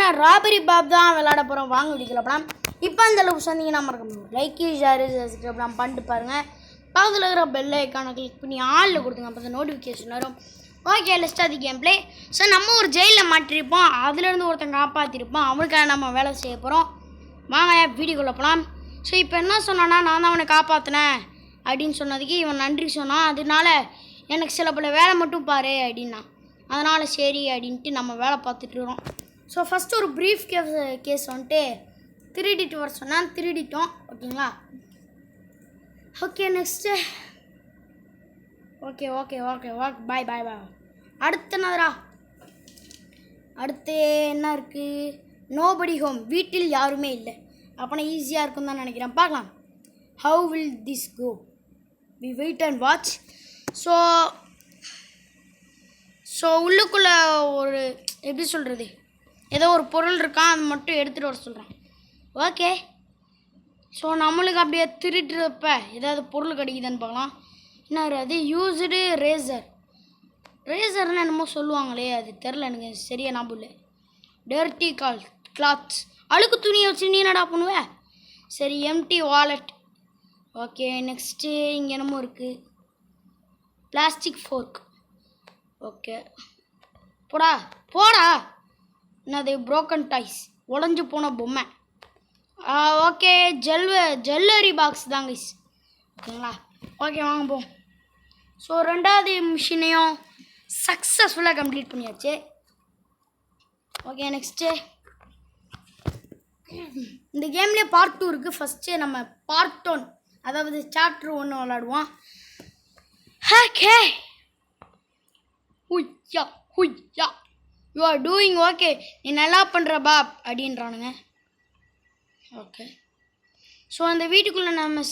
பார்த்தீங்கன்னா robbery pop தான் விளையாட போகிறோம். வாங்க வீடியோக்குள்ள போகலாம். இப்போ அந்த அளவுக்கு சொன்னீங்கன்னா மறக்கணும் லைக் ஷேர் சப்ஸ்கிரைப் பண்ணிட்டு பாருங்கள். பக்கத்தில் இருக்கிற பெல் ஐக்கானை கிளிக் பண்ணி ஆளில் கொடுத்துங்க. அப்போ அந்த நோட்டிஃபிகேஷன் வரும். ஓகே, லெஸ்ட் அது கேம் பிளே. ஸோ நம்ம ஒரு ஜெயிலில் மாட்டிருப்போம், அதுலேருந்து ஒருத்தன் காப்பாற்றிருப்போம். அவனுக்காக நம்ம வேலை செய்ய போகிறோம். வாங்க வீடியோக்குள்ளே போகலாம். ஸோ இப்போ என்ன சொன்னான்னா, நான் தான் அவனை காப்பாற்றினேன் அப்படின்னு சொன்னதுக்கு இவன் நன்றி சொன்னான். அதனால எனக்கு சில பல வேலை மட்டும் பாரு அப்படின்னா, அதனால் சரி அப்படின்ட்டு நம்ம வேலை பார்த்துட்ருக்கோம். ஸோ ஃபஸ்ட்டு ஒரு ப்ரீஃப் கேஸ் வந்துட்டு திருடிட்டு வர சொன்னால் திருடிட்டோம். ஓகேங்களா? Okay, next okay okay okay okay bye bye bye. அடுத்து என்னதுரா? அடுத்து என்ன இருக்குது? நோபடி ஹோம், வீட்டில் யாருமே இல்லை. அப்போனா ஈஸியாக இருக்கும் தான் நினைக்கிறேன். பார்க்கலாம். How will this go? We wait and watch. So உள்ளுக்குள்ளே ஒரு எப்படி சொல்கிறது, ஏதோ ஒரு பொருள் இருக்கான், அது மட்டும் எடுத்துகிட்டு வர சொல்கிறான். ஓகே, ஸோ நம்மளுக்கு அப்படியே திருட்டுறப்ப ஏதாவது பொருள் கிடைக்குதுன்னு பார்க்கலாம். என்ன அது? யூஸ்டு ரேசர்னு என்னமோ சொல்லுவாங்களே, அது தெரில, எனக்கு சரியாக ஞாபகம் இல்லை. டர்ட்டி கிளாத்ஸ், அழுக்கு துணியை வச்சு நீ என்னடா பண்ணுவேன்? சரி, எம்டி வாலெட். ஓகே, நெக்ஸ்ட்டு இங்கே என்னமோ இருக்குது. Plastic fork. ஓகே, போடா போடா. என்னது? ப்ரோக்கன் டாய்ஸ், உடஞ்சி போன பொம்மை. ஓகே, ஜுவல்லரி பாக்ஸ் தாங்க கைஸ். ஓகேங்களா? ஓகே, வாங்க போம். ஸோ ரெண்டாவது மிஷினையும் சக்ஸஸ்ஃபுல்லாக கம்ப்ளீட் பண்ணியாச்சு. ஓகே, நெக்ஸ்ட்டு இந்த கேம்லேயே பார்ட் 2 இருக்குது. ஃபஸ்ட்டு நம்ம பார்ட் 1, அதாவது சாப்டர் 1 விளாடுவோம். ஓகே, ஹுய்யா ஹுய்யா, யூ ஆர் டூயிங் ஓகே, நீ நல்லா பண்ணுற பாப் அப்படின்றானுங்க. ஓகே, ஸோ அந்த வீட்டுக்குள்ளே நம்ம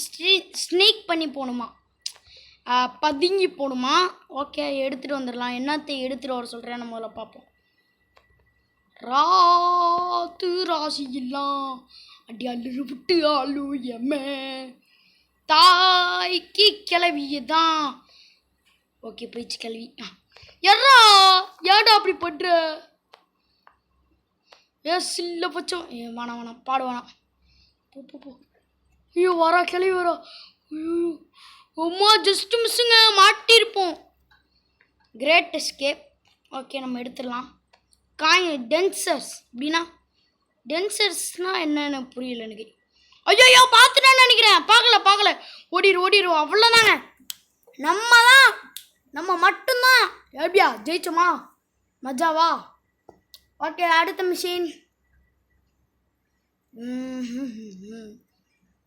ஸ்னீக் பண்ணி போகணுமா, பதுங்கி போகணுமா? ஓகே, எடுத்துகிட்டு வந்துடலாம். என்னத்தை எடுத்துகிட்டு வர சொல்கிறேன் நம்ம முதல்ல பார்ப்போம். ராத்து ராசியெல்லாம் அடி அள்ளு விட்டு ஆளு எம்மே தாய்க்கு கிளவிய தான். ஓகே, போயிடுச்சு கிளவி. ஏடா அப்படி பண்ற? சில்ல பச்சோம். வேணாம் பாடுவானா? போ. ஐயோ, வரா கிளவி வரா. ஐயோ அம்மா, ஜஸ்ட் மிஸ்ஸுங்க, மாட்டிருப்போம். Great escape. ஓகே, நம்ம எடுத்துடலாம். டென்சர்ஸ் அப்படின்னா, டென்சர்ஸ்னால் என்னன்னு புரியல எனக்கு. ஐயோ, பார்த்துட்டான்னு நினைக்கிறேன். பார்க்கல. ஓடிடும். அவ்வளோதாங்க, நம்ம மட்டும்தான். எப்படியா ஜெயிச்சோமா? மஜாவா? ஓகே, அடுத்த மிஷின்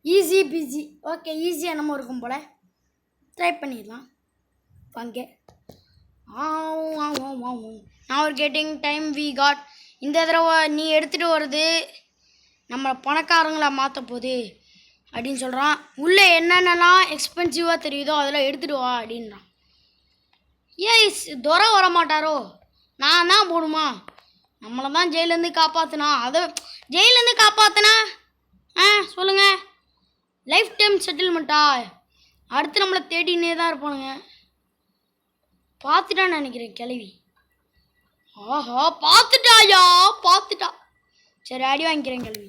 ஈஸி பிஸி. ஓகே, ஈஸியாக நம்ம இருக்கும் போல் ட்ரை பண்ணிடலாம். வாங்க. நான் ஒரு கெட்டிங் டைம் வி காட். இந்த தடவை நீ எடுத்துகிட்டு வர்றது நம்ம பணக்காரங்களை மாற்ற போகுது அப்படின்னு சொல்கிறான். உள்ளே என்னென்னலாம் எக்ஸ்பென்சிவாக தெரியுதோ அதெல்லாம் எடுத்துகிட்டு வா அப்படின்றான். துரை வர மாட்டாரோ? நான் தான் போடுமா? நம்மளை தான் ஜெயிலேருந்து காப்பாற்றினா, அதை ஜெயிலேருந்து காப்பாற்றினா சொல்லுங்கள், லைஃப் டைம் செட்டில்மெண்ட்டா? அடுத்து நம்மளை தேடினே தான் இருப்பானுங்க. பார்த்துட்டான்னு நினைக்கிறேன் கிளவி. ஆஹா, பார்த்துட்டா. சரி, அடி வாங்கிக்கிறேன் கிளவி.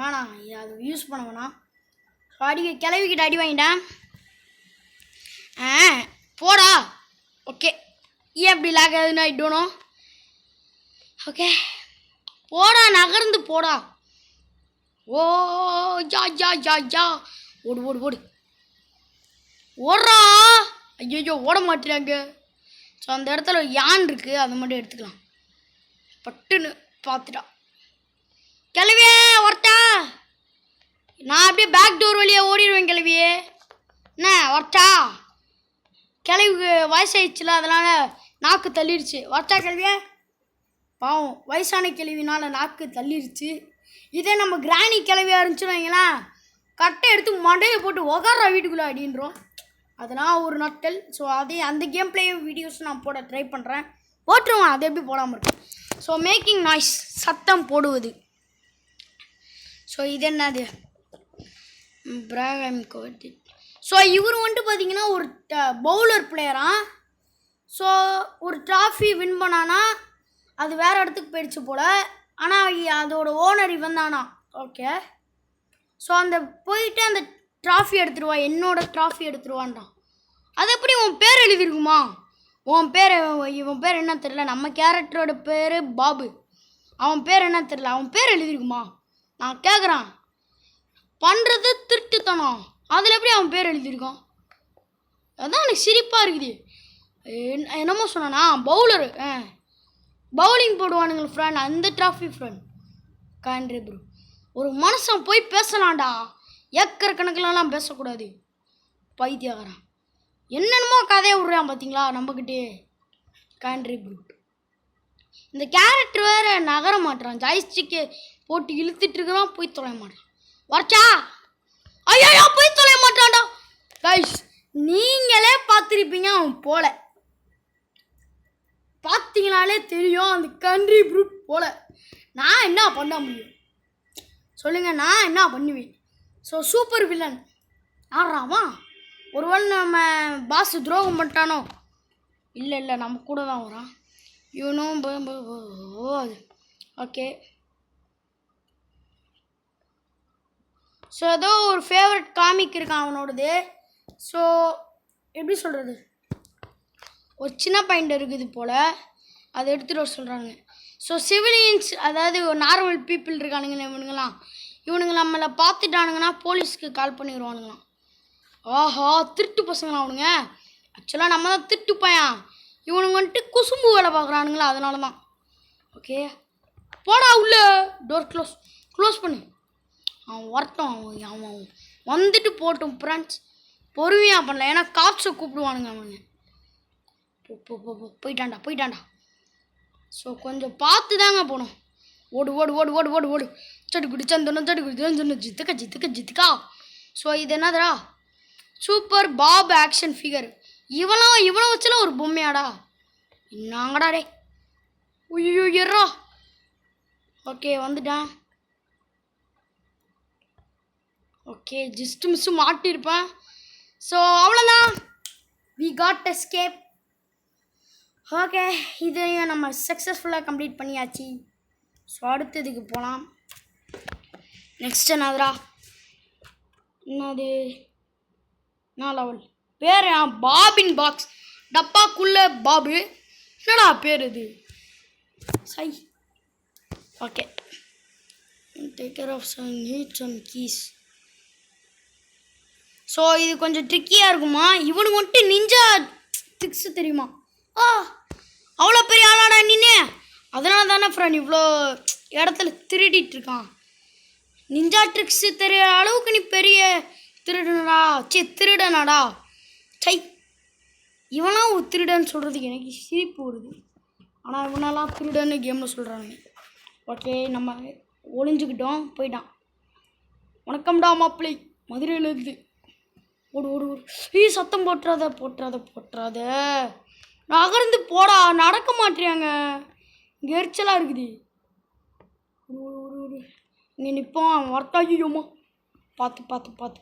வேணாம் அது யூஸ் பண்ண வேணாம். கிளவிக்கிட்ட அடி வாங்கிட்டேன். போடா. ஓகே, ஏன் அப்படி லாக் ஆகுதுன்னு ஐ டோன்ட் நோ. ஓகே, போடா, நகர்ந்து போடா. ஓ ஜா ஓடு ஓடுறா. ஐயோ, ஓட மாட்டேறாங்க. ஸோ அந்த இடத்துல யான் இருக்குது, அதை மட்டும் எடுத்துக்கலாம். பட்டுன்னு பார்த்துட்டா கிளவியே. வரட்டா? நான் அப்படியே பேக் டோர் வழியாக ஓடிடுவேன் கிளவியே. என்ன வரட்டா? கிளவிக்கு வயசாயிடுச்சுல, அதனால் நாக்கு தள்ளிடுச்சு. வரட்டா கிளவியே? பாவம், வயசான கிளவினால் நாக்கு தள்ளிடுச்சு. இதே நம்ம கிராணி கிளவியாக இருந்துச்சுன்னு வைங்களேன், கட்டை எடுத்து மண்டையை போட்டு உகார வீட்டுக்குள்ளே அப்படின்றோம். அதெல்லாம் ஒரு நட்டல். ஸோ அந்த கேம் பிளே வீடியோஸ் நான் போட ட்ரை பண்ணுறேன். போட்டுருவேன், அது எப்படி போடாமல் இருக்கும். ஸோ மேக்கிங் நாய்ஸ், சத்தம் போடுவது. ஸோ இது என்னது? பிராகம் கோடி. ஸோ இவர் வந்துட்டு பார்த்தீங்கன்னா ஒரு பவுலர் பிளேயரா. ஸோ ஒரு ட்ராஃபி வின் பண்ணானா அது வேறு இடத்துக்கு போயிடுச்சு போல். ஆனால் அதோட ஓனர் இவன் தானா. ஓகே, ஸோ அந்த போயிட்டு அந்த ட்ராஃபி எடுத்துருவா, என்னோட ட்ராஃபி எடுத்துருவான்றான். அது எப்படி உன் பேர் எழுதிருக்குமா? உன் பேர், இவன் பேர் என்ன தெரியல, நம்ம கேரக்டரோட பேர் பாபு, அவன் பேர் என்ன தெரியல, அவன் பேர் எழுதிருக்குமா? நான் கேட்குறான், பண்ணுறது திருட்டுத்தனம், அதில் எப்படி அவன் பேர் எழுதியிருக்கான்? அதான் எனக்கு சிரிப்பாக இருக்குது. என்னமோ சொன்னானா, பவுலரு, பவுலிங் போடுவானுங்க ஃப்ரெண்ட், அந்த ட்ராஃபி ஃப்ரெண்ட் காண்ட்ரி ப்ரோ. ஒரு மனுஷன் போய் பேசலாம்டா, ஏக்கர் கணக்கிலலாம் பேசக்கூடாது. பைத்தியாகறான், என்னென்னமோ கதையை விட்றான் பார்த்தீங்களா நம்மக்கிட்டே காண்ட்ரி ப்ரோ. இந்த கேரக்டர் வேறு நகர மாட்டுறான், ஜாய்ஸ்டிக்கை போட்டு இழுத்துட்டு இருக்கிறான், போய் தொலைய மாட்டான். வரச்சா, ஐயா போய் தொலைய மாட்டான்டா. கைஸ், நீங்களே பார்த்துருப்பீங்க, அவன் போல பார்த்தீங்கனாலே தெரியும், அந்த கண்ட்ரி ப்ரூட் போல. நான் என்ன பண்ண முடியும் சொல்லுங்கள், நான் என்ன பண்ணுவேன்? ஸோ சூப்பர் வில்லன் ஆடுறாமா, ஒருவேளை நம்ம பாஸ் துரோகம் பண்ணிட்டானோ? இல்லை நம்ம கூட தான் வரான் இவனும். ஓகே, ஸோ ஏதோ ஒரு ஃபேவரட் காமிக் இருக்கான் அவனோடது. ஸோ எப்படி சொல்கிறது, ஒரு சின்ன பாயிண்ட் இருக்குது போல், அதை எடுத்துகிட்டு வர சொல்கிறாங்க. ஸோ சிவிலியன்ஸ், அதாவது ஒரு நார்மல் பீப்புள் இருக்கானுங்க, இவனுங்க நம்மளை பார்த்துட்டானுங்கன்னா போலீஸ்க்கு கால் பண்ணிடுவானுங்களாம். ஆஹா, திருட்டு பசங்களா அவனுங்க. ஆக்சுவலாக நம்ம தான் திருட்டு பையன், இவனுங்க வந்துட்டு குசும்பு வேலை பார்க்குறானுங்களா, அதனால தான். ஓகே, போடா உள்ள, டோர் க்ளோஸ் பண்ணு. அவன் வரட்டும், அவன் வந்துட்டு போட்டும் ஃப்ரெண்ட்ஸ், பொறுமையாக பண்ணல, ஏன்னா காப்ஸை கூப்பிடுவானுங்க அவனுங்க. போயிட்டான்டா. ஸோ கொஞ்சம் பார்த்து தாங்க போகணும். ஓடு சட்டுக்குடி சந்தனம் ஜித்துக்கா. ஸோ இது என்னதுடா, சூப்பர் பாப் ஆக்ஷன் ஃபிகர். இவனை வச்சலாம் ஒரு பொம்மையாடா, என்னங்கடா டே. ஐயோ எர்ரா. ஓகே, வந்துட்டான். ஓகே, ஜஸ்ட் மிஸ்ஸு மாட்டியிருப்பேன். ஸோ அவ்வளோதான், வி காட் எஸ்கேப். ஓகே, இதையும் நம்ம சக்ஸஸ்ஃபுல்லாக கம்ப்ளீட் பண்ணியாச்சு. ஸோ அடுத்ததுக்கு போகலாம். நெக்ஸ்ட் என்னதுடா, என்னது, என்ன லெவல் பேர்? பாபின் பாக்ஸ், டப்பாக்குள்ளே பாபு, என்னடா பேர் இது? சை. Okay, take care of some keys. So இது கொஞ்சம் ட்ரிக்கியாக இருக்குமா, இவனுக்கு வந்துட்டு நிஞ்சா ட்ரிக்ஸு தெரியுமா? அவ்வளோ பெரிய ஆளாடா நின்று, அதனால தானே ஃப்ரெண்ட் இவ்வளோ இடத்துல திருடிட்டு இருக்கான். நிஞ்சா ட்ரிக்ஸு தெரிய அளவுக்கு நீ பெரிய திருடனாடா. சை, இவனாம் ஒரு திருடன்னு சொல்கிறதுக்கு எனக்கு சிரிப்பு வருது. ஆனால் இவனெல்லாம் திருடன்னு கேமில் சொல்கிறாங்க. ஓகே, நம்ம ஒளிஞ்சுக்கிட்டோம், போயிட்டான். வணக்கம்டா மாப்பிள்ளை, மதுரையிலேருந்து. ஓடு. சத்தம் போட்டுறாத, நகர்ந்து போடா, நடக்க மாட்டேறாங்க, இங்கே எரிச்சலாக இருக்குது. இங்கே நிற்போம், அவன் வரட்டாயுமா, பார்த்து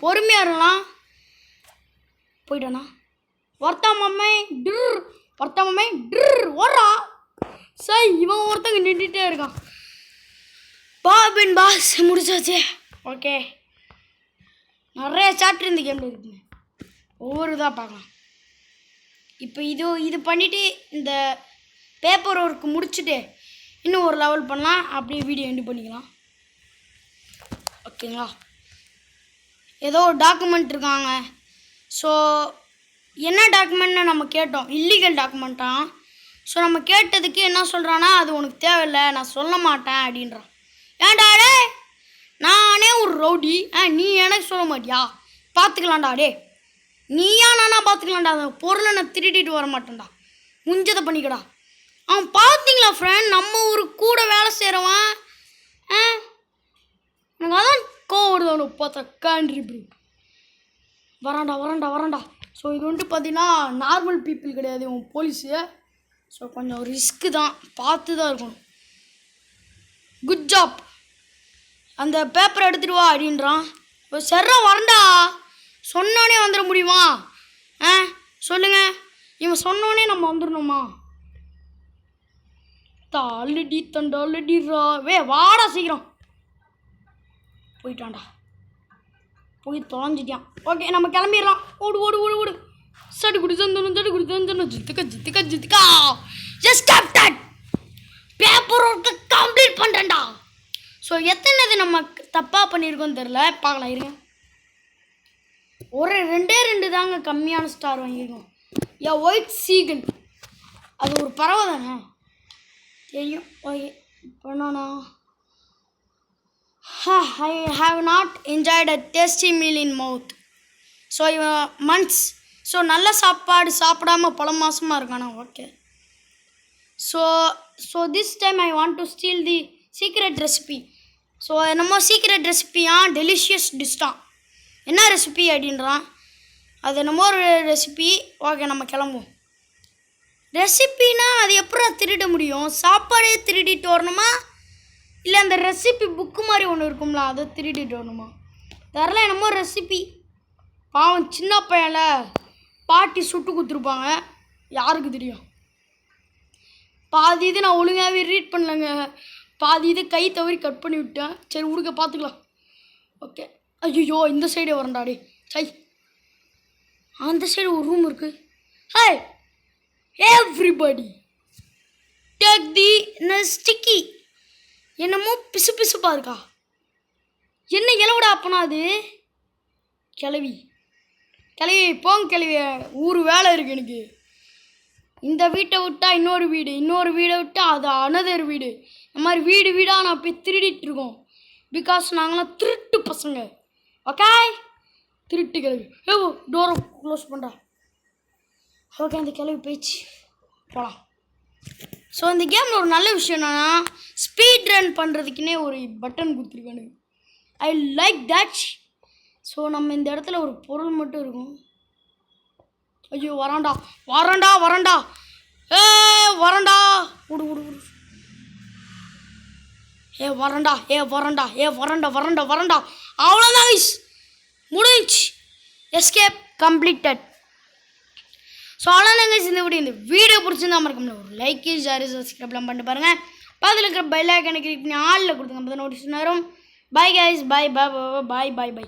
பொறுமையாக இருக்கலாம். போயிட்டானா? வரட்டாமே ஓடுறா. சரி, இவன் ஒருத்தங்க நின்றுட்டே இருக்கான். பாபின் பாஸ் முடிச்சாச்சு. ஓகே, நிறைய சாப்டர் இந்த கேமில் இருக்குங்க, ஒவ்வொரு இதாக பார்க்கலாம். இப்போ இது பண்ணிவிட்டு இந்த பேப்பர் ஒர்க்கு முடிச்சுட்டு இன்னும் ஒரு லெவல் பண்ணலாம், அப்படியே வீடியோ எண்டு பண்ணிக்கலாம். ஓகேங்களா, ஏதோ ஒரு டாக்குமெண்ட் இருக்காங்க. ஸோ என்ன டாக்குமெண்ட்னு நம்ம கேட்டோம், இல்லீகல் டாக்குமெண்ட்டான். ஸோ நம்ம கேட்டதுக்கு என்ன சொல்கிறான்னா, அது உனக்கு தேவையில்லை, நான் சொல்ல மாட்டேன் அப்படின்றான். ஏன்டா டே, நானே ஒரு ரவுடி, நீ எனக்கு சொல்ல மாட்டியா? பார்த்துக்கலாம்டா டே, நீயா நானா பார்த்துக்கலாம்டா, அந்த பொருளை நான் திருடிட்டு வர மாட்டேன்டா, முஞ்சதை பண்ணிக்கடா. அவன் பார்த்தீங்களா ஃப்ரெண்ட், நம்ம ஒரு கூட வேலை செய்கிறவன், எனக்கு அதான் கோவம் அவனுக்கு பார்த்தா காண்ட்ரி ப்ரூ. வரான்டா. ஸோ இது வந்துட்டு பார்த்தீங்கன்னா நார்மல் பீப்புள் கிடையாது, இவன் போலீஸு. ஸோ கொஞ்சம் ரிஸ்க்கு தான், பார்த்து தான் இருக்கணும். குட் ஜாப், அந்த பேப்பரை எடுத்துகிட்டு வா அப்படின்றான். இப்போ சர்றா வரண்டா, சொன்னோடனே வந்துட முடியுமா? சொல்லுங்கள், இவன் சொன்னோடனே நம்ம வந்துடணுமா? தாளடி தண்டாளடி ராவே வாடா சீக்கிரம். போயிட்டான்டா, போய் தொலைஞ்சிட்டான். ஓகே நம்ம கிளம்பிடலாம். ஓடு ஓடு ஓடு ஓடு. சடு குடி சந்தனம் சடு குடி சந்தனம் ஜித்துக்கா ஜித்துக்கா ஜித்துக்கா. Just captain paper work complete பண்ணுறேன்டா. ஸோ எத்தனை நம்ம தப்பாக பண்ணியிருக்கோன்னு தெரில, பார்க்கலாம் இருங்க. ஒரு 2 தாங்க கம்மியான ஸ்டார் வாங்கியிருக்கோம். ஒயிட் சீகல், அது ஒரு பறவை தானே தெரியும். Okay பண்ணோண்ணா. I have not enjoyed a tasty meal in mouth. So months. So நல்ல சாப்பாடு சாப்பிடாம பல மாதமாக இருக்கானா. Okay so this time I want to steel the secret recipe. So என்னமோ சீக்ரெட் ரெசிபியா, டெலிஷியஸ் டிஷ் தான். என்ன ரெசிபி அப்படின்றான், அது என்னமோ ஒரு ரெசிபி. ஓகே நம்ம கிளம்புவோம். ரெசிபினா அது எப்படி திருட முடியும்? சாப்பாடே திருடிட்டு வரணுமா, இல்லை அந்த ரெசிபி புக்கு மாதிரி ஒன்று இருக்கும்ல அதை திருடிட்டு வரணுமா? தெரில, என்னமோ ரெசிபி. பாவம் சின்ன பையன்ல பாட்டி சுட்டு கொடுத்துருப்பாங்க, யாருக்கு தெரியும். பாதி இது நான் ஒழுங்காகவே ரீட் பண்ணலங்க, பாதி இது கை தவறி கட் பண்ணி விட்டேன். சரி உடுக்க பார்த்துக்கலாம். ஓகே ஐயோ இந்த சைடே வரண்டாடி. சை அந்த சைடு ஒரு ரூம் இருக்குது. Hi everybody take the sticky. என்னமோ பிசு பிசுப்பாக இருக்கா. என்ன இலவிடா அப்பனா அது? கிளவி கிளவி போங்க கிளவி, ஊர் வேலை இருக்குது எனக்கு. இந்த வீட்டை விட்டால் இன்னொரு வீடு, இன்னொரு வீடை விட்டால் அது அனதர் வீடு. இந்த மாதிரி வீடு வீடாக நான் போய் திருடிட்டு இருக்கோம். பிகாஸ் நாங்களாம் திருட்டு பசங்க. ஓகே திருட்டு கிளவி. டோரை க்ளோஸ் பண்ணுறா. ஓகே அந்த கிளவி போயிடுச்சு, போகலாம். ஸோ இந்த கேமில் ஒரு நல்ல விஷயம் என்னன்னா, ஸ்பீட் ரன் பண்ணுறதுக்குன்னே ஒரு பட்டன் கொடுத்துருக்கானு. I like that. ஸோ நம்ம இந்த இடத்துல ஒரு பொருள் மட்டும் இருக்கும். ஐயோ வராண்டா வரண்டா வரண்டா, வரண்டா விடு விடு விடு. வரண்டா வரண்டா வரண்டா வரண்டா வரண்டா. அவ்வளோதான் கைஸ், முடிஞ்சு. Escape completed. ஸோ அவ்வளோதான் கைஸ் இந்த வீடியோ பிடிச்சிருந்தா மறக்காம ஒரு லைக் ஷேர் சப்ஸ்கிரைப்லாம் பண்ணிட்டு பாருங்கள். பக்கத்தில் இருக்கிற பெல் ஐக்கானை கிளிக் பண்ணி ஆளில் கொடுத்துங்க, அப்போ தான் நோட்டிஃபிகேஷன் வரும். Bye guys, bye bye bye bye by.